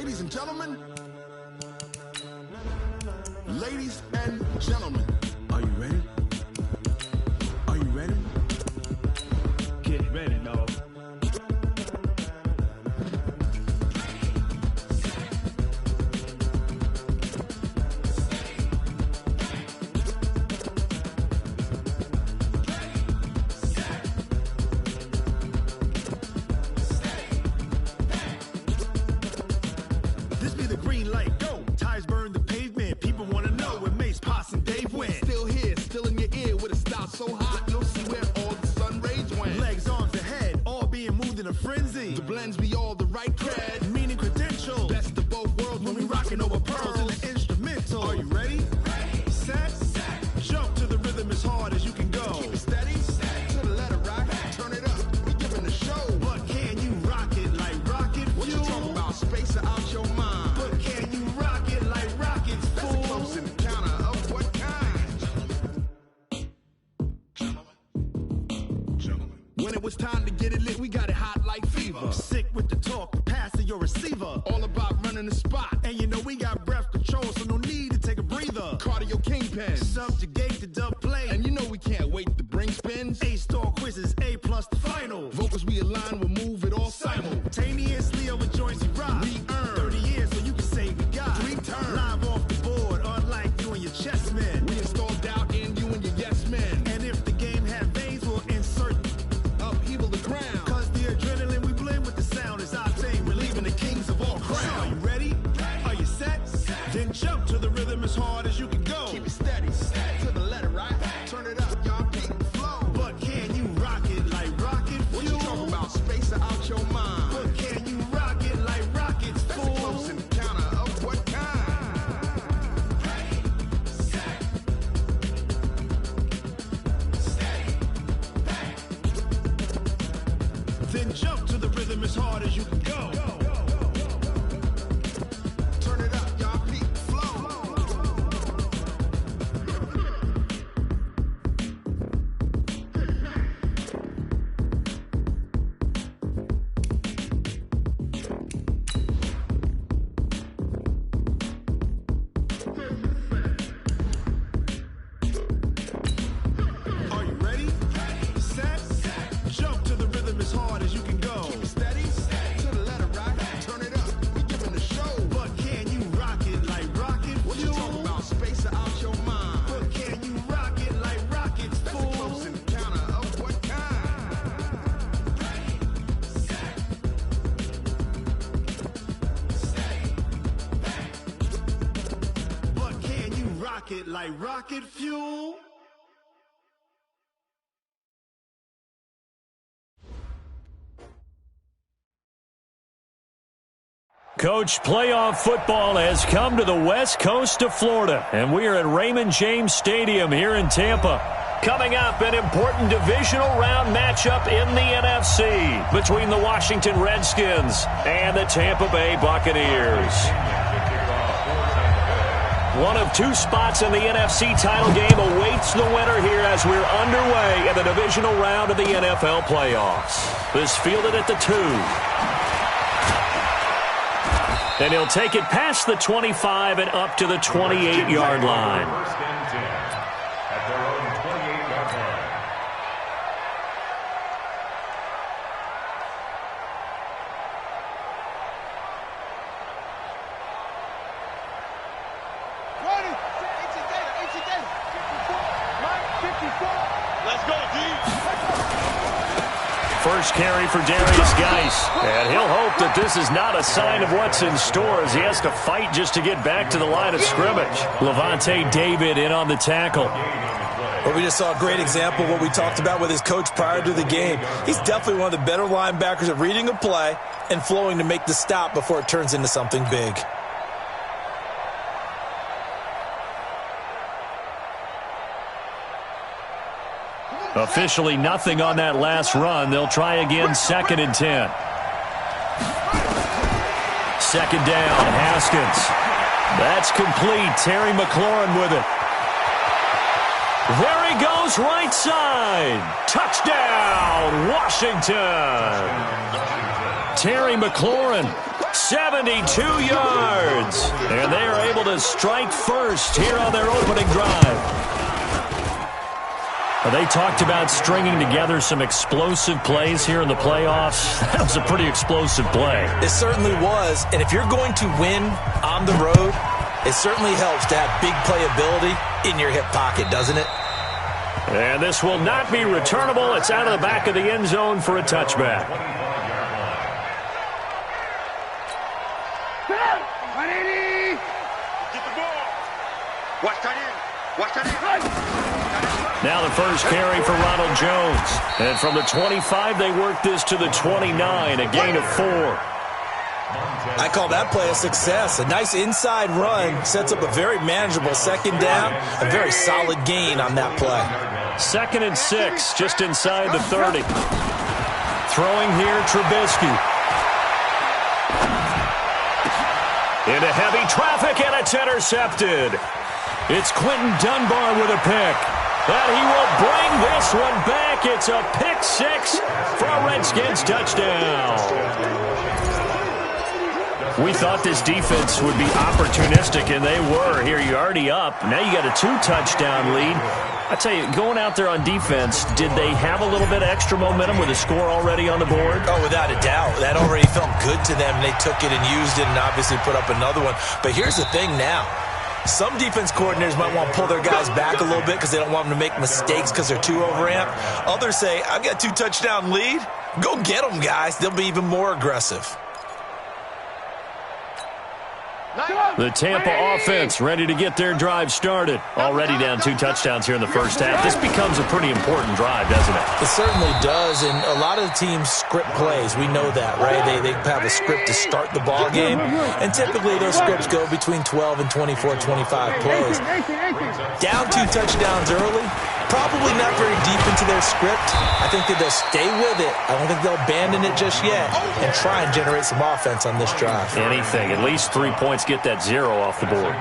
Ladies and gentlemen. Ladies and gentlemen. Are you ready? Are you ready? Get ready, dog. This be the green light, go. Tires burn the pavement. People want to know where Mace, Poss, and Dave went. Still here, still in your ear with a style so hot. You'll see where all the sun rays went. Legs, arms, and head, all being moved in a frenzy. The blends be all the right cred. Meaning credentials. Best of both worlds when we rockin' over pearls in the instrumental. Are you ready? Set. Jump to the rhythm as hard as you can go. Keep it steady. To the letter rock. Turn it up. We giving the show. But can you rock it like rocket fuel? What you talking about? Space out your mind. But can you rock it like rockets, fool? That's a close encounter of what kind? Gentlemen. When it was time to get it lit, we got it hot like fever. Sick with the talk, passing your receiver. All about running the spot. And you know we got breath control, so no need to take a breather. Cardio kingpin. Subjugate the dub play. And you know we can't wait to bring spins. A-star quizzes, A+ the final. Vocals we align, we'll move it all simultaneously over joints we rock. We earn 30 years, so you can say we got 3 turns. Live off the board, unlike you and your chess men. We install doubt in you and your yes men. And if the game had veins, we'll insert upheaval the ground. Cause the adrenaline we blend with the sound is our thing. We're leaving the kings of all crowns. So are you ready? Are you set? Then jump to the rhythm as hard as you can go. Keep it steady, to the letter, right? Turn it up, y'all keep the flow. But can you rock it like rocket fuel? What you talking about? Space out your mind. But can you rock it like rockets, fool? That's a close encounter of what kind? Then jump to the rhythm as hard as you can go. Turn it up, y'all peak flow. Are you ready? Set. Jump to the rhythm as hard as you can go. Keep it steady. To the letter rock. Turn it up. We giving the show. But can you rock it like rocket fuel? What you talking about? Space out your mind. But can you rock it like rockets, fool? That's a close encounter of what kind? But can you rock it like rocket fuel? Coach, playoff football has come to the west coast of Florida, and we are at Raymond James Stadium here in Tampa. Coming up, an important divisional round matchup in the NFC between the Washington Redskins and the Tampa Bay Buccaneers. One of 2 spots in the NFC title game awaits the winner here as we're underway in the divisional round of the NFL playoffs. This fielded at the 2. And he'll take it past the 25 and up to the 28-yard line. At their own 28-yard line. Let's go, D. First carry for Darius Geis. And he'll hope that this is not a sign of what's in store as he has to fight just to get back to the line of scrimmage. Levante David in on the tackle. Well, we just saw a great example of what we talked about with his coach prior to the game. He's definitely one of the better linebackers at reading a play and flowing to make the stop before it turns into something big. Officially nothing on that last run. They'll try again, 2nd and 10. 2nd down, Haskins. That's complete. Terry McLaurin with it. There he goes, right side. Touchdown, Washington. Terry McLaurin 72 yards. And they are able to strike first here on their opening drive. They talked about stringing together some explosive plays here in the playoffs. That was a pretty explosive play. It certainly was. And if you're going to win on the road, it certainly helps to have big playability in your hip pocket, doesn't it? And this will not be returnable. It's out of the back of the end zone for a touchback. Get the ball. Watch that in. Watch that in. Now the first carry for Ronald Jones. And from the 25, they work this to the 29, a gain of 4. I call that play a success. A nice inside run sets up a very manageable second down, a very solid gain on that play. 2nd and 6, just inside the 30. Throwing here, Trubisky. Into heavy traffic, and it's intercepted. It's Quentin Dunbar with a pick. And he will bring this one back. It's a pick 6 for a Redskins touchdown. We thought this defense would be opportunistic, and they were. Here, you're already up. Now you got a 2-touchdown lead. I tell you, going out there on defense, did they have a little bit of extra momentum with a score already on the board? Oh, without a doubt. That already felt good to them. They took it and used it and obviously put up another one. But here's the thing now. Some defense coordinators might want to pull their guys back a little bit because they don't want them to make mistakes because they're too overamped. Others say, I've got 2-touchdown lead. Go get them, guys. They'll be even more aggressive. The Tampa offense ready to get their drive started. Already down 2 touchdowns here in the first half. This becomes a pretty important drive, doesn't it? It certainly does, and a lot of teams script plays. We know that, right? They have a script to start the ball game, and typically those scripts go between 12 and 24, 25 plays. Down 2 touchdowns early, probably not very deep into their script. I think that they'll stay with it. I don't think they'll abandon it just yet and try and generate some offense on this drive. Anything. At least 3 points, get that 0 off the board.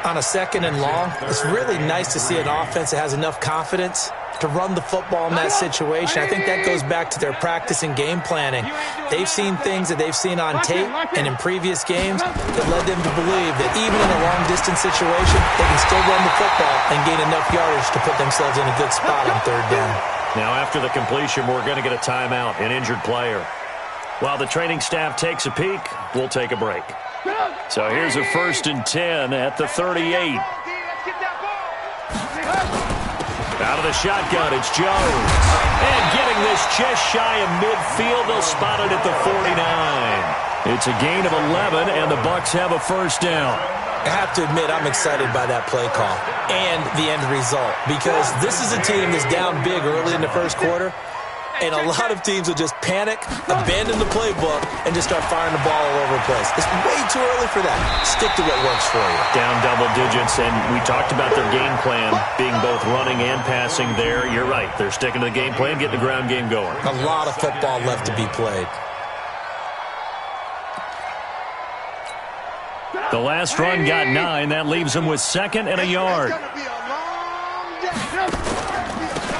On a 2nd and long, it's really nice to see an offense that has enough confidence to run the football in that situation. I think that goes back to their practice and game planning. They've seen things that they've seen on tape and in previous games that led them to believe that even in a long-distance situation, they can still run the football and gain enough yardage to put themselves in a good spot on 3rd down. Now, after the completion, we're going to get a timeout, an injured player. While the training staff takes a peek, we'll take a break. So here's a 1st and 10 at the 38. Out of the shotgun, it's Jones. And getting this just shy of midfield, they'll spot it at the 49. It's a gain of 11, and the Bucs have a 1st down. I have to admit, I'm excited by that play call and the end result because this is a team that's down big early in the first quarter, and a lot of teams will just panic, abandon the playbook, and just start firing the ball all over the place. It's way too early for that. Stick to what works for you. Down double digits, and we talked about their game plan being both running and passing there. You're right. They're sticking to the game plan, getting the ground game going. A lot of football left to be played. The last run got 9. That leaves them with 2nd and a yard.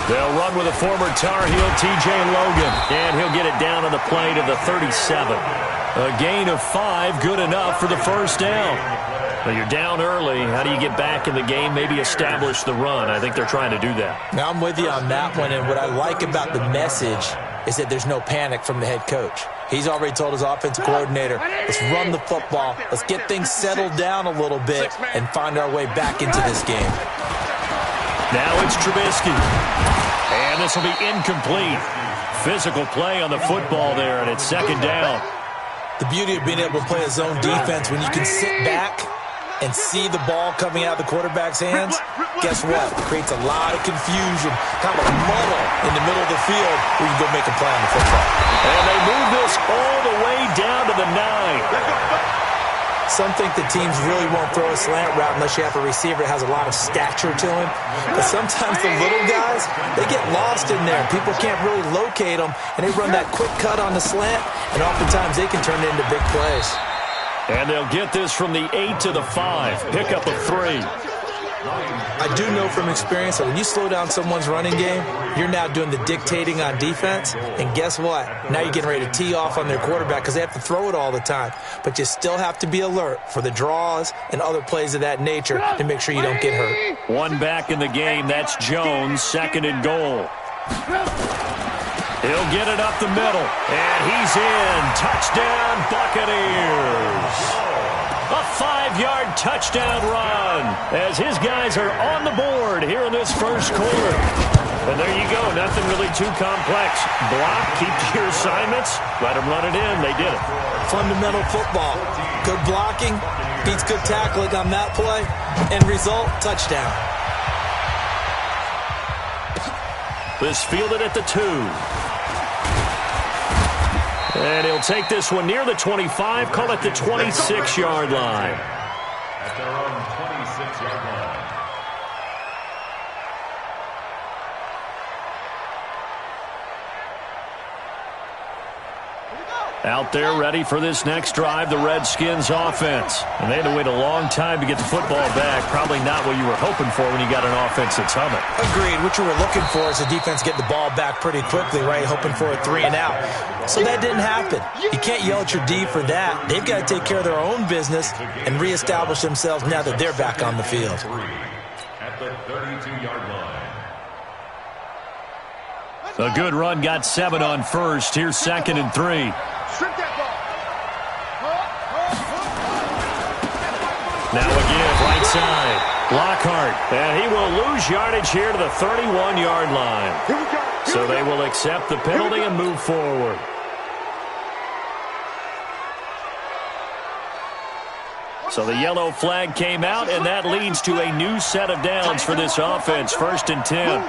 They'll run with a former Tar Heel, T.J. Logan, and he'll get it down on the play to the 37. A gain of 5, good enough for the 1st down. Well, you're down early. How do you get back in the game, maybe establish the run? I think they're trying to do that. Now, I'm with you on that one, and what I like about the message is that there's no panic from the head coach. He's already told his offensive coordinator, let's run the football, let's get things settled down a little bit and find our way back into this game. Now it's Trubisky. And this will be incomplete. Physical play on the football there, and it's 2nd down. The beauty of being able to play a zone defense when you can sit back and see the ball coming out of the quarterback's hands, guess what? It creates a lot of confusion, kind of a muddle in the middle of the field where you can go make a play on the football. And they move this all the way down to the 9. Some think that teams really won't throw a slant route unless you have a receiver that has a lot of stature to him. But sometimes the little guys, they get lost in there. People can't really locate them, and they run that quick cut on the slant, and oftentimes they can turn it into big plays. And they'll get this from the 8 to the 5. Pick up of 3. I do know from experience that when you slow down someone's running game, you're now doing the dictating on defense. And guess what? Now you're getting ready to tee off on their quarterback because they have to throw it all the time. But you still have to be alert for the draws and other plays of that nature to make sure you don't get hurt. One back in the game. That's Jones, 2nd and goal. He'll get it up the middle, and he's in. Touchdown, Buccaneers. A 5-yard touchdown run as his guys are on the board here in this first quarter. And there you go. Nothing really too complex. Block, keep to your assignments, let them run it in. They did it. Fundamental football. Good blocking beats good tackling on that play. End result, touchdown. This fielded at the 2. And he'll take this one near the 25, call it the 26-yard line. At their own 26-yard line. Out there ready for this next drive, the Redskins offense. And they had to wait a long time to get the football back. Probably not what you were hoping for when you got an offense that's humming. Agreed. What you were looking for is the defense get the ball back pretty quickly, right? Hoping for a 3 and out. So that didn't happen. You can't yell at your D for that. They've got to take care of their own business and reestablish themselves now that they're back on the field. At the 32-yard line. A good run, got 7 on first. Here's 2nd and 3. Now a give, right side. Lockhart, and he will lose yardage here to the 31-yard line. So they will accept the penalty and move forward. So the yellow flag came out, and that leads to a new set of downs for this offense. 1st and 10.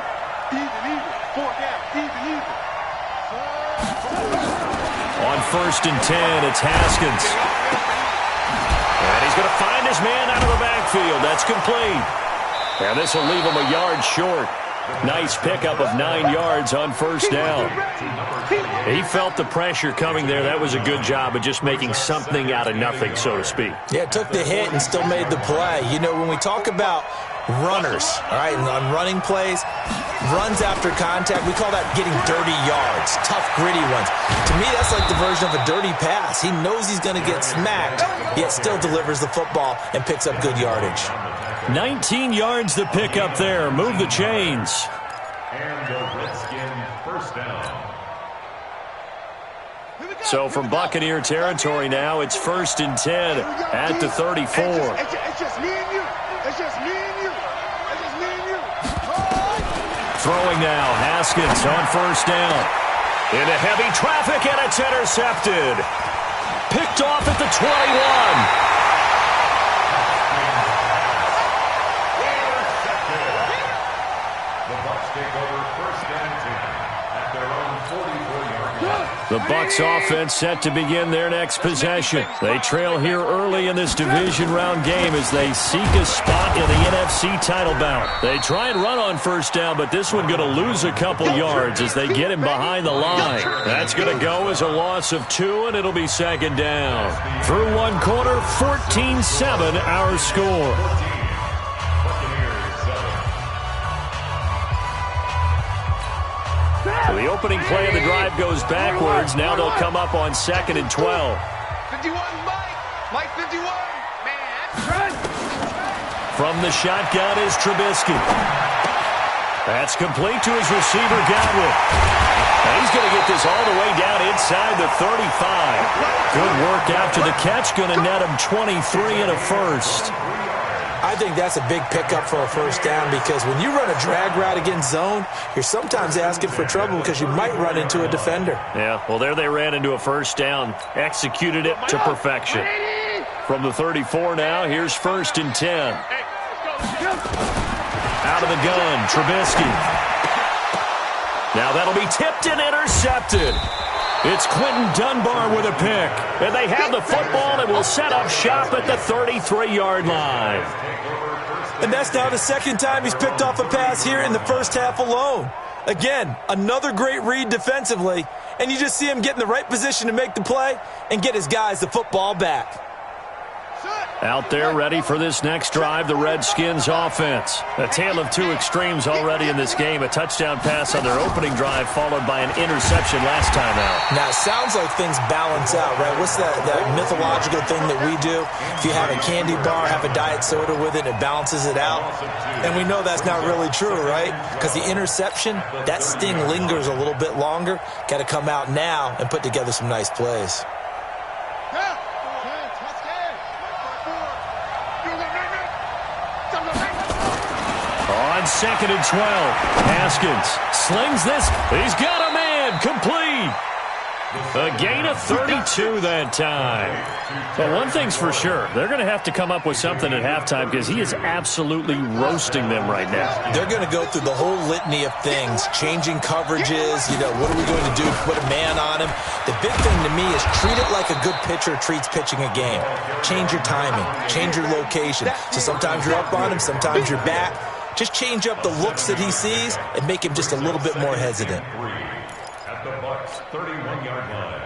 On 1st and 10, it's Haskins. And he's going to find his man out of the backfield. That's complete. And this will leave him a yard short. Nice pickup of 9 yards on 1st down. He felt the pressure coming there. That was a good job of just making something out of nothing, so to speak. Yeah, took the hit and still made the play. You know, when we talk about runners, all right, and on running plays, runs after contact, we call that getting dirty yards, tough, gritty runs. To me, that's like the version of a dirty pass. He knows he's going to get smacked, yet still delivers the football and picks up good yardage. 19 yards to pick up there. Move the chains. And the Redskin 1st down. So from Buccaneer territory now, it's 1st and 10 at the 34. It's just me and you. It's just me and you. It's just me and you. Throwing now, Haskins on 1st down. Into heavy traffic, and it's intercepted. Picked off at the 21. The Bucs offense set to begin their next possession. They trail here early in this division round game as they seek a spot in the NFC title bout. They try and run on 1st down, but this one going to lose a couple yards as they get him behind the line. That's going to go as a loss of 2, and it'll be 2nd down. Through 1 quarter, 14-7 our score. So the opening play of the drive goes backwards. Now they'll come up on 2nd and 12. 51, Mike 51. Man, From the shotgun is Trubisky. That's complete to his receiver, Godwin. And he's going to get this all the way down inside the 35. Good work after the catch. Going to net him 23 and a first. I think that's a big pickup for a 1st down because when you run a drag route against zone, you're sometimes asking for trouble because you might run into a defender. Yeah, well, there they ran into a 1st down. Executed it to perfection. From the 34 now, here's 1st and 10. Out of the gun, Trubisky. Now that'll be tipped and intercepted. It's Quentin Dunbar with a pick. And they have the football and will set up shop at the 33-yard line. And that's now the 2nd time he's picked off a pass here in the 1st half alone. Again, another great read defensively. And you just see him get in the right position to make the play and get his guys the football back. Out there ready for this next drive, the Redskins offense. A tale of two extremes already in this game. A touchdown pass on their opening drive followed by an interception last time out. Now, it sounds like things balance out, right? What's that mythological thing that we do? If you have a candy bar, have a diet soda with it, it balances it out. And we know that's not really true, right? Because the interception, that sting lingers a little bit longer. Got to come out now and put together some nice plays. On 2nd and 12, Haskins slings this. He's got a man, complete. A gain of 32 that time. But one thing's for sure, they're going to have to come up with something at halftime because he is absolutely roasting them right now. They're going to go through the whole litany of things, changing coverages, what are we going to do to put a man on him? The big thing to me is treat it like a good pitcher treats pitching a game. Change your timing, change your location. So sometimes you're up on him, sometimes you're back. Just change up the looks that he sees and make him just a little bit more hesitant. At the bucs 31-yard line.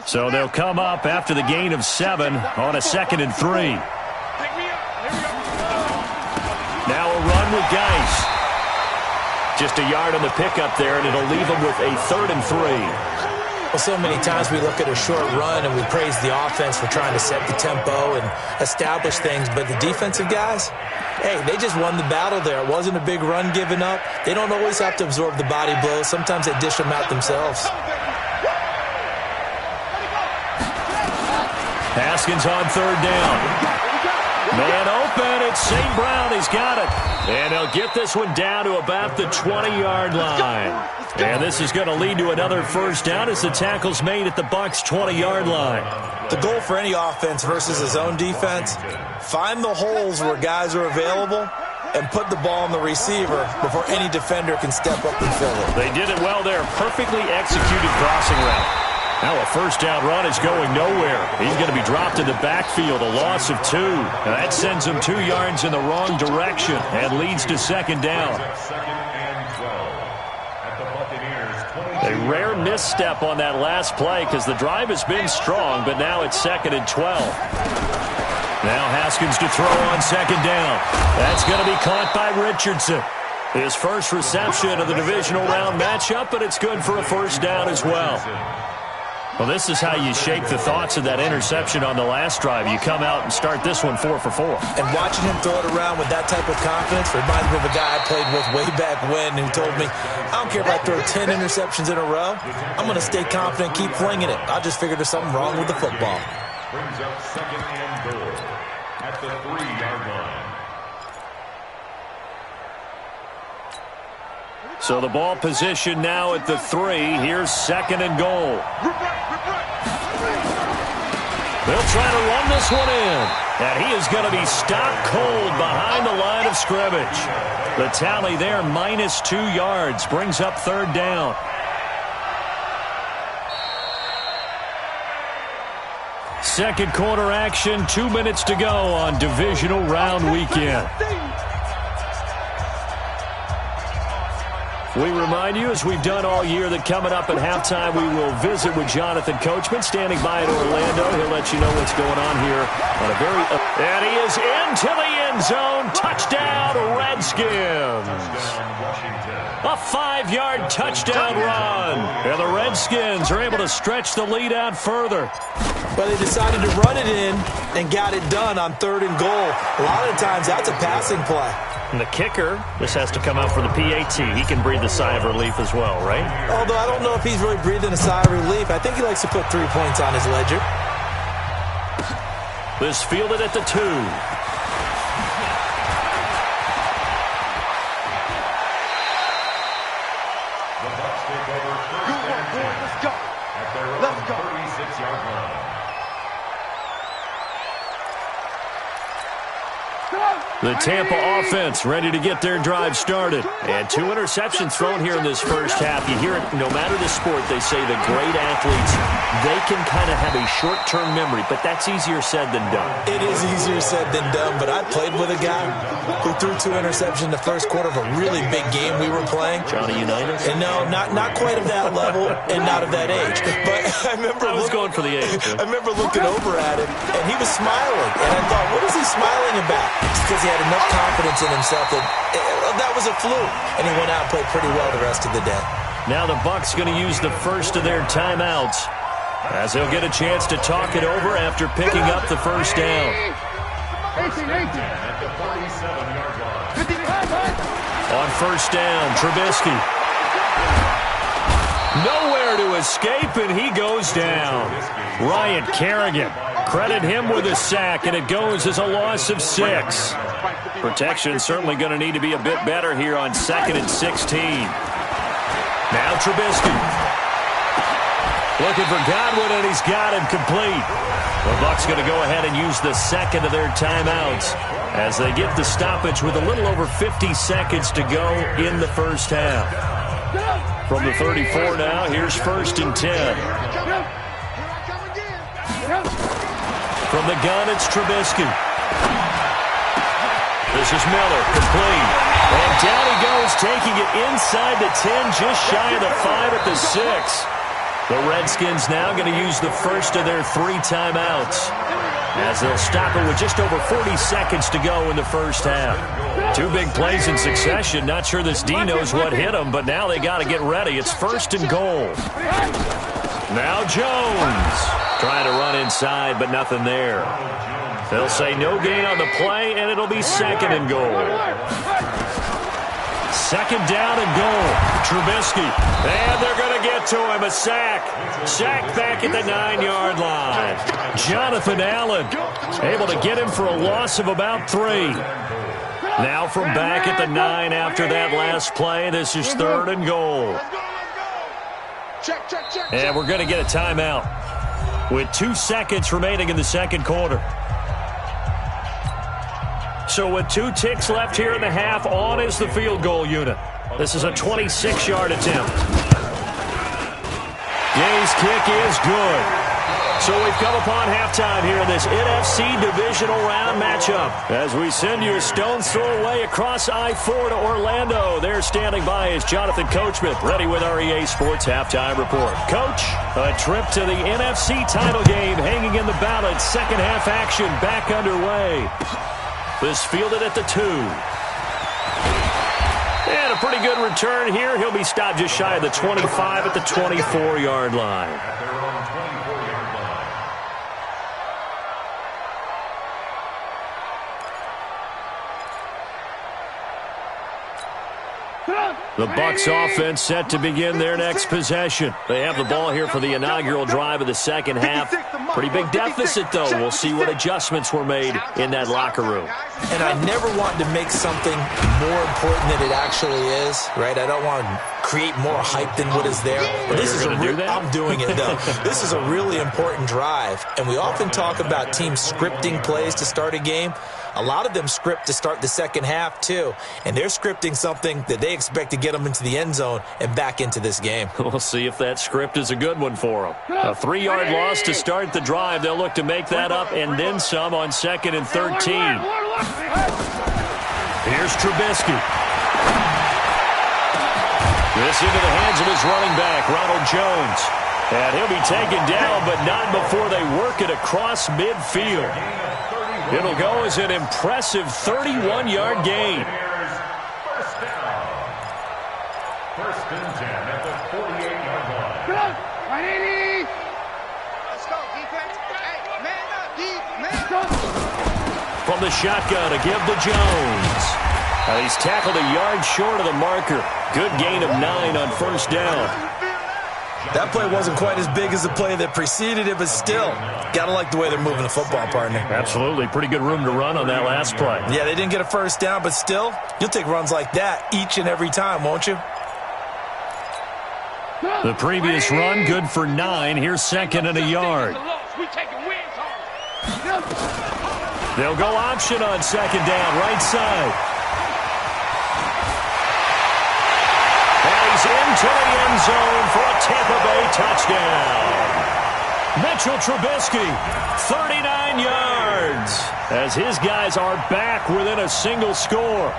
So they'll come up after the gain of 7 on a 2nd and 3. Now a run with Geis. Just a yard on the pickup there, and it'll leave them with a 3rd and 3. Well, so many times we look at a short run and we praise the offense for trying to set the tempo and establish things, but the defensive guys, hey, they just won the battle there. It wasn't a big run given up. They don't always have to absorb the body blows. Sometimes they dish them out themselves. Haskins on 3rd down. Man open, it's St. Brown, he's got it. And he'll get this one down to about the 20-yard line. And this is going to lead to another first down as the tackle's made at the Bucs' 20-yard line. The goal for any offense versus his own defense, find the holes where guys are available and put the ball on the receiver before any defender can step up and fill it. They did it well there. Perfectly executed crossing route. Now a first down run is going nowhere. He's going to be dropped in the backfield, a loss of 2. Now that sends him 2 yards in the wrong direction and leads to 2nd down. A rare misstep on that last play because the drive has been strong, but now it's 2nd and 12. Now Haskins to throw on 2nd down. That's going to be caught by Richardson. His first reception of the divisional round matchup, but it's good for a first down as well. Well, this is how you shake the thoughts of that interception on the last drive. You come out and start this one 4 for 4. And watching him throw it around with that type of confidence reminds me of a guy I played with way back when who told me, I don't care if I throw 10 interceptions in a row. I'm going to stay confident, keep flinging it. I just figured there's something wrong with the football. Brings up 2nd and goal at the 3-yard line. So the ball position now at the 3. Here's 2nd and goal. They'll try to run this one in. And he is going to be stopped cold behind the line of scrimmage. The tally there, minus 2 yards, brings up 3rd down. Second quarter action, 2 minutes to go on divisional round weekend. We remind you, as we've done all year, that coming up at halftime, we will visit with Jonathan Coachman, standing by in Orlando. He'll let you know what's going on here on a very... And he is into the end zone. Touchdown, Redskins. A 5-yard touchdown run. And the Redskins are able to stretch the lead out further. But they decided to run it in and got it done on 3rd and goal. A lot of times, that's a passing play. And the kicker, this has to come out for the PAT. He can breathe a sigh of relief as well, right? Although I don't know if he's really breathing a sigh of relief. I think he likes to put 3 points on his ledger. This fielded at the 2. The Bucs take over 1st and 10 Let's go. at their own 36-yard line. The Tampa offense ready to get their drive started. And 2 interceptions thrown here in this first half. You hear it, no matter the sport, they say the great athletes, they can kind of have a short-term memory, but that's easier said than done. It is easier said than done, but I played with a guy who threw 2 interceptions in the first quarter of a really big game we were playing. Johnny Unitas? And no, not quite of that level and not of that age. But I was going for the age. I remember looking over at him, and he was smiling. And I thought, what is he smiling about? It's because he had enough confidence in himself that was a fluke. And he went out and played pretty well the rest of the day. Now the Bucs going to use the first of their timeouts as they'll get a chance to talk it over after picking up the first down. 18. On first down, Trubisky. Nowhere to escape, and he goes down. Ryan Kerrigan, credit him with a sack, and it goes as a loss of 6. Protection certainly going to need to be a bit better here on 2nd and 16. Now Trubisky. Looking for Godwin, and he's got him complete. The Bucs going to go ahead and use the second of their timeouts as they get the stoppage with a little over 50 seconds to go in the first half. From the 34 now, here's 1st and 10. From the gun, it's Trubisky. This is Miller, complete. And down he goes, taking it inside the 10, just shy of the 5 at the 6. The Redskins now going to use the first of their 3 timeouts as they'll stop it with just over 40 seconds to go in the first half. 2 big plays in succession. Not sure this D knows what hit him, but now they got to get ready. It's 1st and goal. Now Jones trying to run inside, but nothing there. They'll say no gain on the play, and it'll be 2nd and goal. 2nd down and goal. Trubisky. And they're going to get to him. A sack. Sack back at the 9-yard line. Jonathan Allen able to get him for a loss of about 3. Now from back at the 9 after that last play. This is 3rd and goal. And we're going to get a timeout with 2 seconds remaining in the second quarter. So with 2 ticks left here in the half, on is the field goal unit. This is a 26-yard attempt. Gay's kick is good. So we've come upon halftime here in this NFC divisional round matchup as we send you a stone's throw away across I-4 to Orlando. There standing by is Jonathan Coachman, ready with our EA Sports Halftime Report. Coach, a trip to the NFC title game hanging in the balance. Second half action back underway. This fielded at the 2. And a pretty good return here. He'll be stopped just shy of the 25 at the 24-yard line. The Bucs offense set to begin their next possession. They have the ball here for the inaugural drive of the second half. Pretty big deficit, though. We'll see what adjustments were made in that locker room. And I never want to make something more important than it actually is, right? I don't want to create more hype than what is there. But this is I'm doing it, though. This is a really important drive. And we often talk about teams scripting plays to start a game. A lot of them script to start the second half, too. And they're scripting something that they expect to get them into the end zone and back into this game. We'll see if that script is a good one for them. A 3-yard loss to start the drive. They'll look to make that up and then some on 2nd and 13. Here's Trubisky. This into the hands of his running back, Ronald Jones. And he'll be taken down, but not before they work it across midfield. It'll go as an impressive 31-yard gain. First and 10 at the 48-yard line. Let's go, defense. Hey, man up, From the shotgun to give to Jones. He's tackled a yard short of the marker. Good gain of 9 on first down. That play wasn't quite as big as the play that preceded it, but still, got to like the way they're moving the football, partner. Absolutely. Pretty good room to run on that last play. Yeah, they didn't get a first down, but still, you'll take runs like that each and every time, won't you? The previous run, good for 9. Here's 2nd and a yard. They'll go option on second down, right side. And he's into the end zone for a Tampa Bay touchdown. Mitchell Trubisky, 39 yards, as his guys are back within a single score.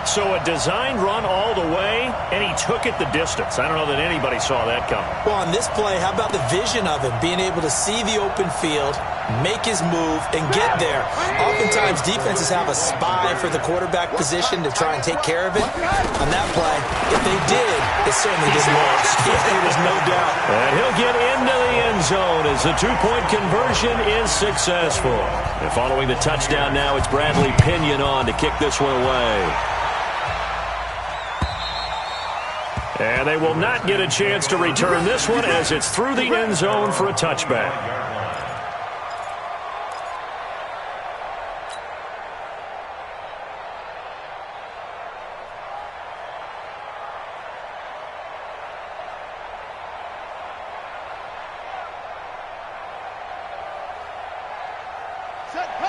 So a designed run all the way, and he took it the distance. I don't know that anybody saw that coming. Well, on this play, how about the vision of him, being able to see the open field, make his move, and get there. Oftentimes, defenses have a spy for the quarterback position to try and take care of it. On that play, if they did, it certainly didn't work. There was no doubt. And he'll get into the end zone as the two-point conversion is successful. And following the touchdown now, it's Bradley Pinion on to kick this one away. And they will not get a chance to return this one as it's through the end zone for a touchback.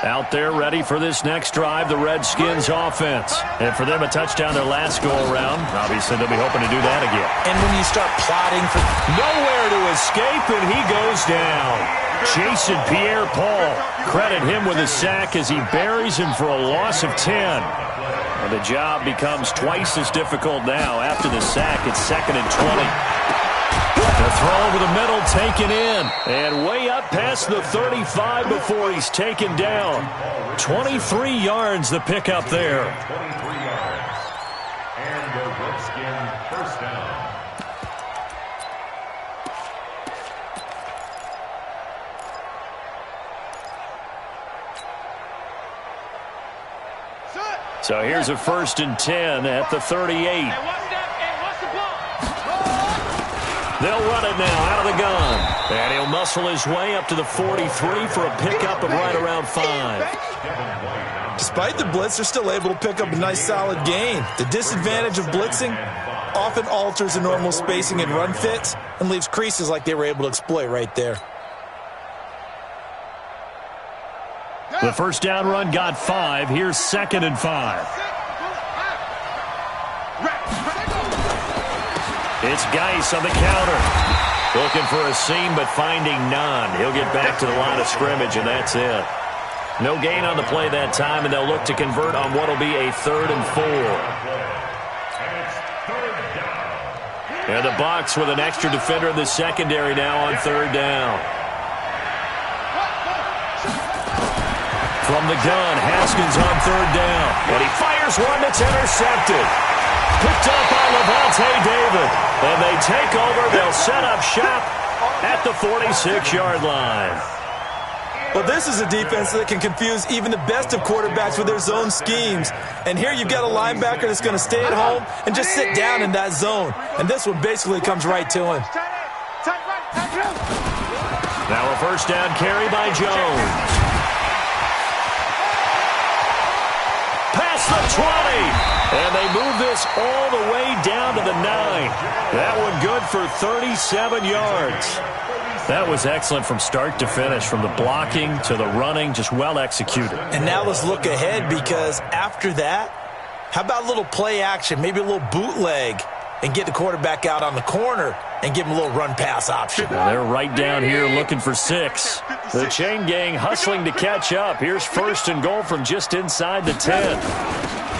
Out there ready for this next drive, the Redskins offense. And for them, a touchdown their last go-around. Obviously, they'll be hoping to do that again. And when you start plotting for... Nowhere to escape, and he goes down. Jason Pierre-Paul. Credit him with a sack as he buries him for a loss of 10. And the job becomes twice as difficult now. After the sack, it's 2nd and 20. The throw over the middle taken in. And way up past the 35 before he's taken down. 23 yards the pickup there. 23 yards. And the Redskins first down. So here's a 1st and 10 at the 38. They'll run it now out of the gun. And he'll muscle his way up to the 43 for a pickup of right around 5. Despite the blitz, they're still able to pick up a nice solid gain. The disadvantage of blitzing often alters the normal spacing and run fits and leaves creases like they were able to exploit right there. The first down run got 5. Here's 2nd and 5. It's Geis on the counter. Looking for a seam, but finding none. He'll get back to the line of scrimmage, and that's it. No gain on the play that time, and they'll look to convert on what will be a 3rd and 4. And the Bucs with an extra defender in the secondary now on 3rd down. From the gun, Haskins on 3rd down. And he fires one that's intercepted. Picked up by Levante David. And they take over. They'll set up shop at the 46-yard line. Well, this is a defense that can confuse even the best of quarterbacks with their zone schemes. And here you've got a linebacker that's going to stay at home and just sit down in that zone. And this one basically comes right to him. Now a first down carry by Jones. Past the 20. And they move this all the way down to the 9. That one good for 37 yards. That was excellent from start to finish, from the blocking to the running, just well executed. And now let's look ahead, because after that, how about a little play action, maybe a little bootleg, and get the quarterback out on the corner and give him a little run-pass option. Now they're right down here looking for 6. The chain gang hustling to catch up. Here's 1st and goal from just inside the 10.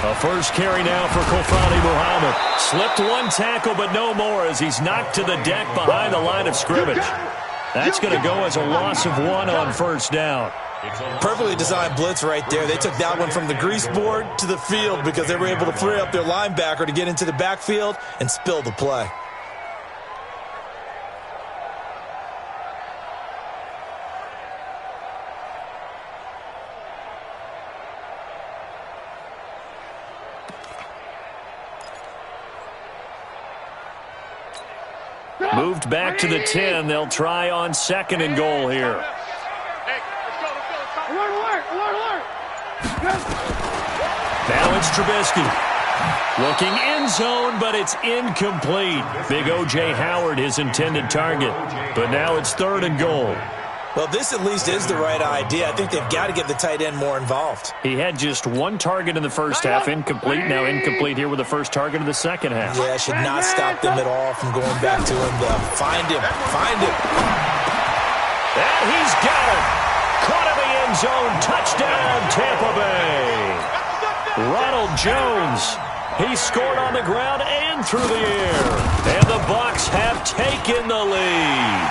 A first carry now for Kofani Muhammad. Slipped one tackle, but no more as he's knocked to the deck behind the line of scrimmage. That's going to go as a loss of 1 on 1st down. Perfectly designed blitz right there. They took that one from the grease board to the field because they were able to free up their linebacker to get into the backfield and spill the play. Moved back to the 10. They'll try on 2nd and goal here. Now it's Trubisky. Looking end zone, but it's incomplete. Big O.J. Howard, his intended target. But now it's 3rd and goal. Well, this at least is the right idea. I think they've got to get the tight end more involved. He had just one target in the first half, incomplete. Now incomplete here with the first target of the second half. Yeah, should not stop them at all from going back to him, though. Find him. Find him. And he's got it. Caught in the end zone. Touchdown, Tampa Bay. Ronald Jones. He scored on the ground and through the air. And the Bucs have taken the lead.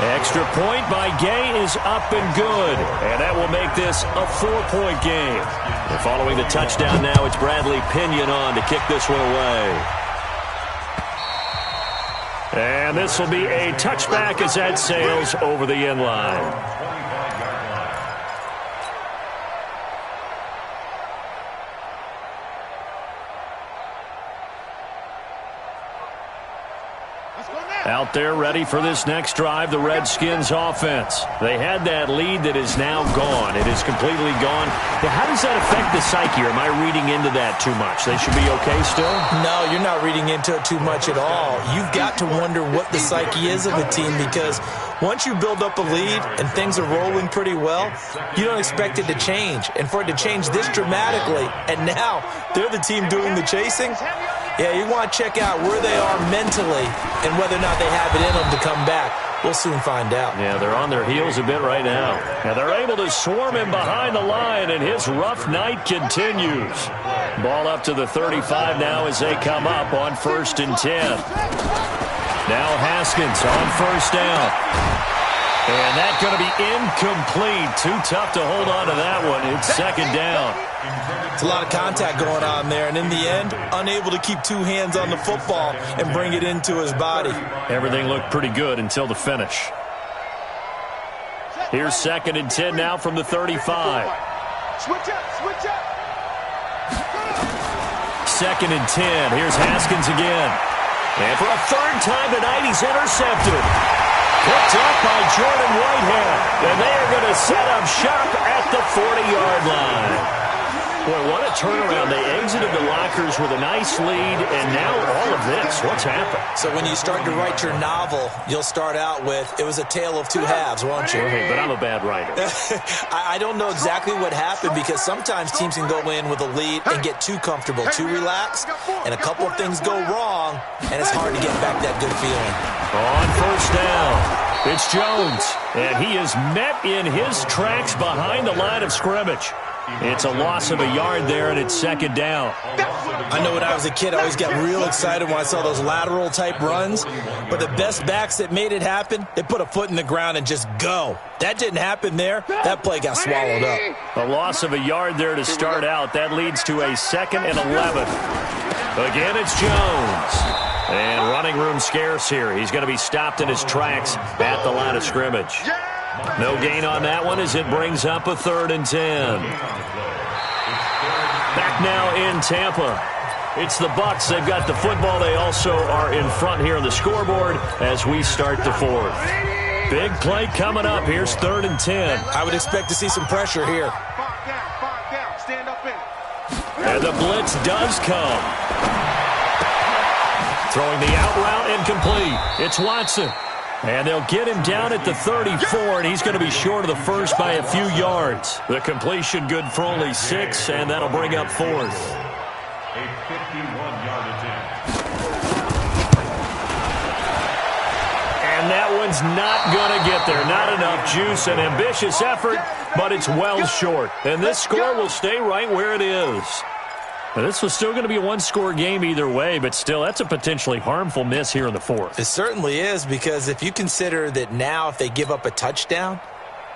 Extra point by Gay is up and good. And that will make this a 4-point game. And following the touchdown now, it's Bradley Pinion on to kick this one away. And this will be a touchback as that sails over the end line. Out there ready for this next drive, the Redskins offense. They had that lead that is now gone. It is completely gone. Now, how does that affect the psyche? Or am I reading into that too much? They should be okay still? No, you're not reading into it too much at all. You've got to wonder what the psyche is of a team, because once you build up a lead and things are rolling pretty well, you don't expect it to change. And for it to change this dramatically, and now they're the team doing the chasing, yeah, you want to check out where they are mentally and whether or not they have it in them to come back. We'll soon find out. Yeah, they're on their heels a bit right now. Now they're able to swarm him behind the line, and his rough night continues. Ball up to the 35 now as they come up on 1st and 10. Now Haskins on 1st down. And that's going to be incomplete. Too tough to hold on to that one. It's 2nd down. It's a lot of contact going on there, and in the end, unable to keep two hands on the football and bring it into his body. Everything looked pretty good until the finish. Here's 2nd and 10 now from the 35. Switch up, switch up. 2nd and 10. Here's Haskins again. And for a 3rd time tonight, he's intercepted. Picked up by Jordan Whitehead. And they are going to set up shop at the 40-yard line. Boy, what a turnaround. They exited the lockers with a nice lead, and now all of this. What's happened? So when you start to write your novel, you'll start out with, it was a tale of two halves, won't you? Hey, but I'm a bad writer. I don't know exactly what happened, because sometimes teams can go in with a lead and get too comfortable, too relaxed, and a couple of things go wrong, and it's hard to get back that good feeling. On 1st down, it's Jones, and he is met in his tracks behind the line of scrimmage. It's a loss of a yard there, and it's 2nd down. I know when I was a kid, I always got real excited when I saw those lateral-type runs. But the best backs that made it happen, they put a foot in the ground and just go. That didn't happen there. That play got swallowed up. A loss of a yard there to start out. That leads to a 2nd and 11. Again, it's Jones. And running room scarce here. He's going to be stopped in his tracks at the line of scrimmage. No gain on that one as it brings up a 3rd and 10. Back now in Tampa. It's the Bucs. They've got the football. They also are in front here on the scoreboard as we start the 4th. Big play coming up. Here's 3rd and 10. I would expect to see some pressure here. Stand up in. And the blitz does come. Throwing the out route incomplete. It's Watson. And they'll get him down at the 34, and he's going to be short of the first by a few yards. The completion good for only 6, and that'll bring up 4th. A 51-yard attempt. And that one's not going to get there. Not enough juice. An ambitious effort, but it's well short. And this score will stay right where it is. Now, this was still going to be a one-score game either way, but still, that's a potentially harmful miss here in the 4th. It certainly is, because if you consider that now if they give up a touchdown,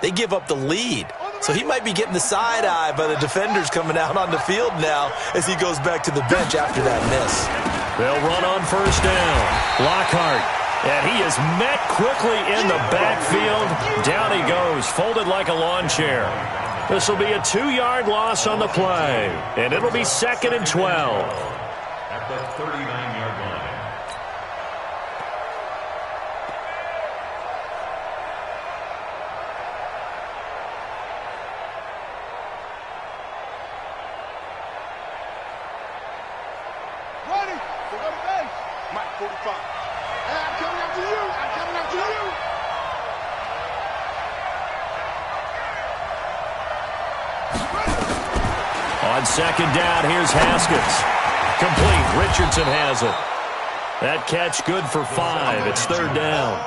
they give up the lead. So he might be getting the side-eye by the defenders coming out on the field now as he goes back to the bench after that miss. They'll run on 1st down. Lockhart. And he is met quickly in the backfield. Down he goes, folded like a lawn chair. This will be a 2-yard loss on the play, and it'll be 2nd and 12. At the 39-yard line. Ready? Go to base. Mike 45. Hey, I'm coming after you. I'm coming after you. On second down, here's Haskins. Complete. Richardson has it. That catch good for 5. It's third down.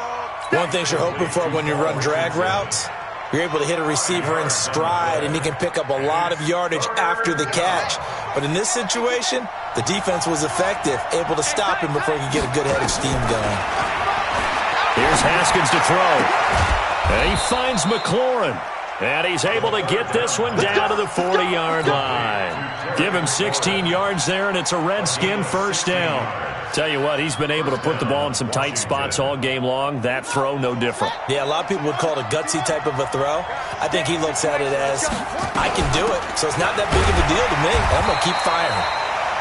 One thing you're hoping for when you run drag routes, you're able to hit a receiver in stride, and he can pick up a lot of yardage after the catch. But in this situation, the defense was effective, able to stop him before he could get a good head of steam going. Here's Haskins to throw. And he finds McLaurin. And he's able to get this one down to the 40-yard line. Give him 16 yards there, and it's a Redskin first down. Tell you what, he's been able to put the ball in some tight spots all game long. That throw, no different. Yeah, a lot of people would call it a gutsy type of a throw. I think he looks at it as, I can do it, so it's not that big of a deal to me. I'm going to keep firing.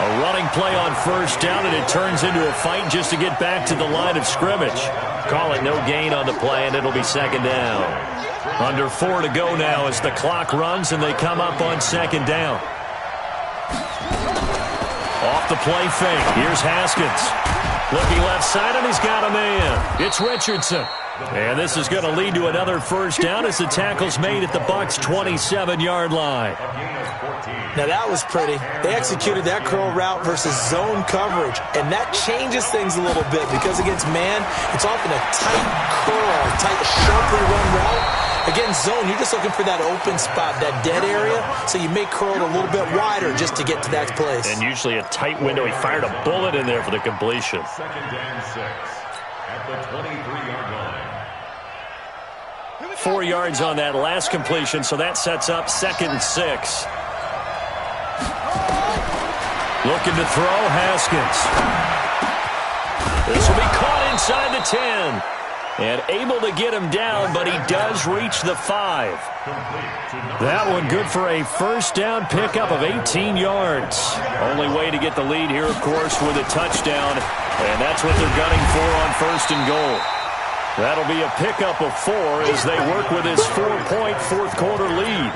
A running play on first down, and it turns into a fight just to get back to the line of scrimmage. Call it no gain on the play, and it'll be second down. Under 4 to go now as the clock runs, and they come up on second down. Off the play fake. Here's Haskins. Looking left side, and he's got a man. It's Richardson. And this is going to lead to another first down as the tackle's made at the Bucs' 27-yard line. Now that was pretty. They executed that curl route versus zone coverage, and that changes things a little bit because against man, it's often a tight curl, tight, sharply run route. Against zone, you're just looking for that open spot, that dead area, so you may curl it a little bit wider just to get to that place. And usually a tight window. He fired a bullet in there for the completion. Second and 6 at the 23-yard line. 4 yards on that last completion, so that sets up second and 6. Looking to throw, Haskins. This will be caught inside the 10. And able to get him down, but he does reach the 5. That one good for a first down pickup of 18 yards. Only way to get the lead here, of course, with a touchdown. And that's what they're gunning for on first and goal. That'll be a pickup of 4 as they work with his 4-point fourth-quarter lead.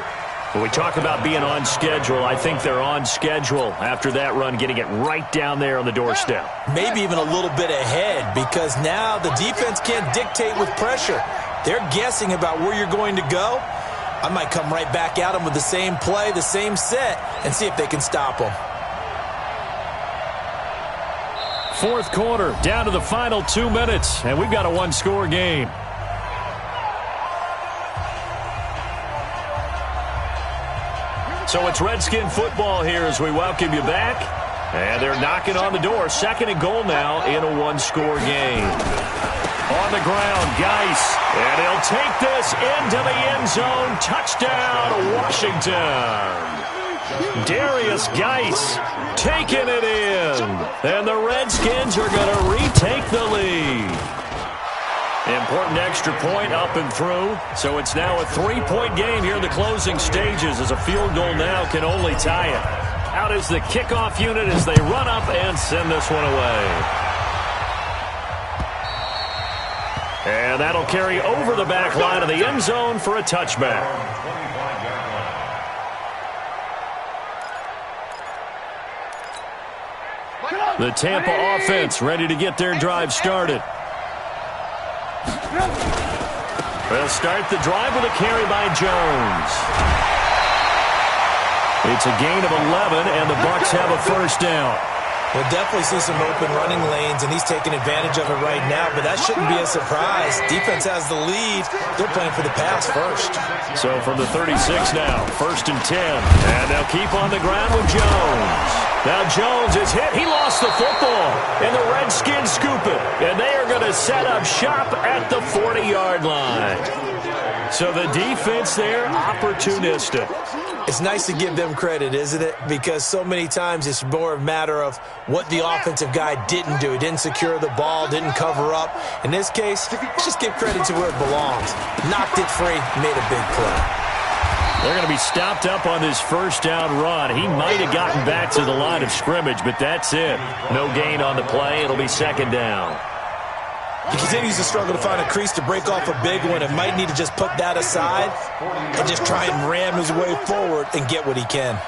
When we talk about being on schedule, I think they're on schedule after that run, getting it right down there on the doorstep. Maybe even a little bit ahead because now the defense can't dictate with pressure. They're guessing about where you're going to go. I might come right back at them with the same play, the same set, and see if they can stop them. Fourth quarter, down to the final 2 minutes, and we've got a one-score game. So it's Redskin football here as we welcome you back. And they're knocking on the door. Second and goal now in a one-score game. On the ground, Geis. And he'll take this into the end zone. Touchdown, Washington. Darius Geis taking it in. And the Redskins are going to retake the lead. Important extra point up and through. So it's now a 3-point game here in the closing stages as a field goal now can only tie it. Out is the kickoff unit as they run up and send this one away. And that'll carry over the back line of the end zone for a touchback. The Tampa offense ready to get their drive started. They'll start the drive with a carry by Jones. It's a gain of 11, and the Bucs have a first down. We'll definitely see some open running lanes, and he's taking advantage of it right now, but that shouldn't be a surprise. Defense has the lead. They're playing for the pass first. So from the 36 now, first and 10. And they'll keep on the ground with Jones. Now Jones is hit. He lost the football. And the Redskins scoop it. And they are going to set up shop at the 40-yard line. So the defense there, opportunistic. It's nice to give them credit, isn't it? Because so many times it's more a matter of what the offensive guy didn't do. He didn't secure the ball, didn't cover up. In this case, let's just give credit to where it belongs. Knocked it free, made a big play. They're going to be stopped up on this first down run. He might have gotten back to the line of scrimmage, but that's it. No gain on the play. It'll be second down. He continues to struggle to find a crease to break off a big one and might need to just put that aside and just try and ram his way forward and get what he can.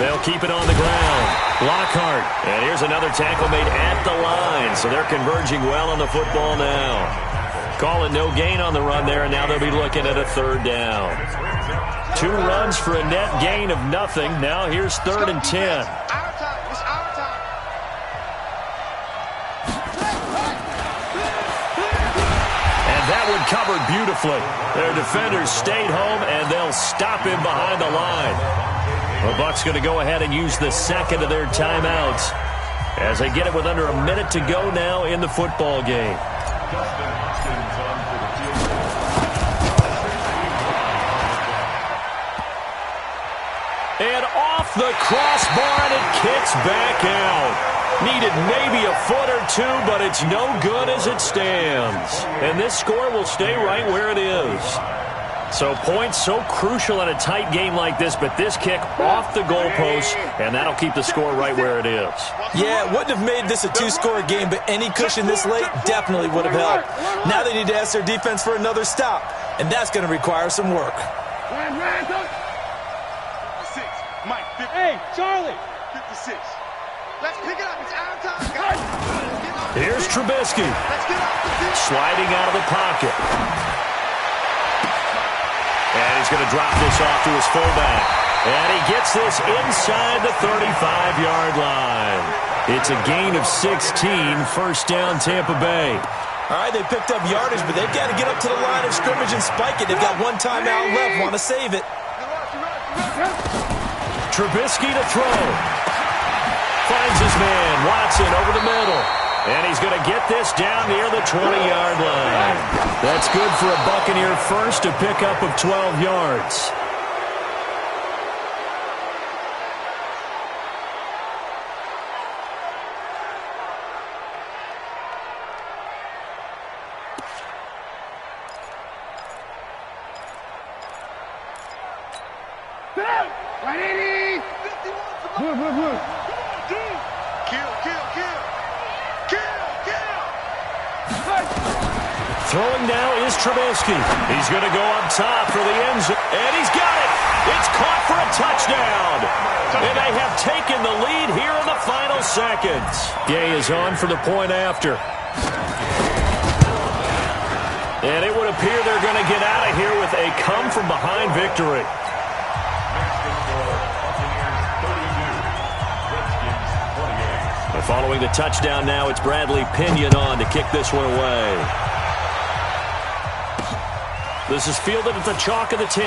They'll keep it on the ground. Lockhart. And here's another tackle made at the line. So they're converging well on the football now. Call it no gain on the run there, and now they'll be looking at a third down. 2 runs for a net gain of nothing. Now here's 3rd and 10. Our time. It's our time. And that one covered beautifully. Their defenders stayed home, and they'll stop him behind the line. The Bucs going to go ahead and use the second of their timeouts as they get it with under a minute to go now in the football game. And off the crossbar, and it kicks back out. Needed maybe a foot or 2, but it's no good as it stands. And this score will stay right where it is. So points so crucial in a tight game like this, but this kick off the goalpost, and that'll keep the score right where it is. Yeah, it wouldn't have made this a 2-score game, but any cushion this late definitely would have helped. Now they need to ask their defense for another stop, and that's going to require some work. Hey, Charlie. 56. Let's pick it up. It's our time, guys. Here's Trubisky. Let's get off the field. Sliding out of the pocket. And he's going to drop this off to his fullback. And he gets this inside the 35-yard line. It's a gain of 16, first down Tampa Bay. All right, they picked up yardage, but they've got to get up to the line of scrimmage and spike it. They've got one timeout left, want to save it. Trubisky to throw. Finds his man, Watson, over the middle. And he's going to get this down near the 20-yard line. That's good for a Buccaneer first, to pick up of 12 yards. Throwing now is Trubisky. He's going to go up top for the end zone. And he's got it. It's caught for a touchdown. And they have taken the lead here in the final seconds. Gay is on for the point after. And it would appear they're going to get out of here with a come-from-behind victory. Following the touchdown now, it's Bradley Pinion on to kick this one away. This is fielded at the chalk of the 10.